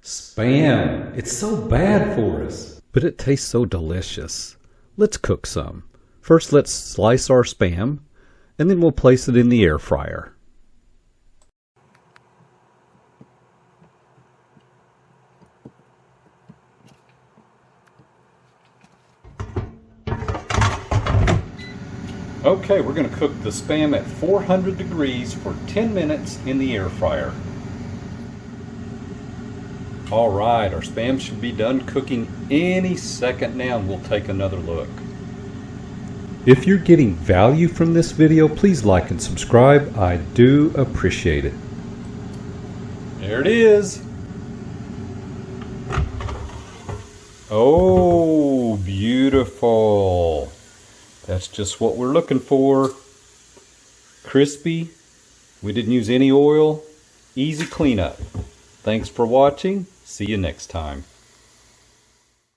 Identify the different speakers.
Speaker 1: Spam. It's so bad for us.
Speaker 2: But it tastes so delicious. Let's cook some. First, let's slice our Spam, and then we'll place it in the air fryer.
Speaker 1: Okay, we're going to cook the Spam at 400 degrees for 10 minutes in the air fryer. Alright, our Spam should be done cooking any second now, and we'll take another look. If you're getting value from this video, please like and subscribe. I do appreciate it. There it is. Oh, beautiful. That's just what we're looking for. Crispy. We didn't use any oil. Easy cleanup. Thanks for watching. See you next time.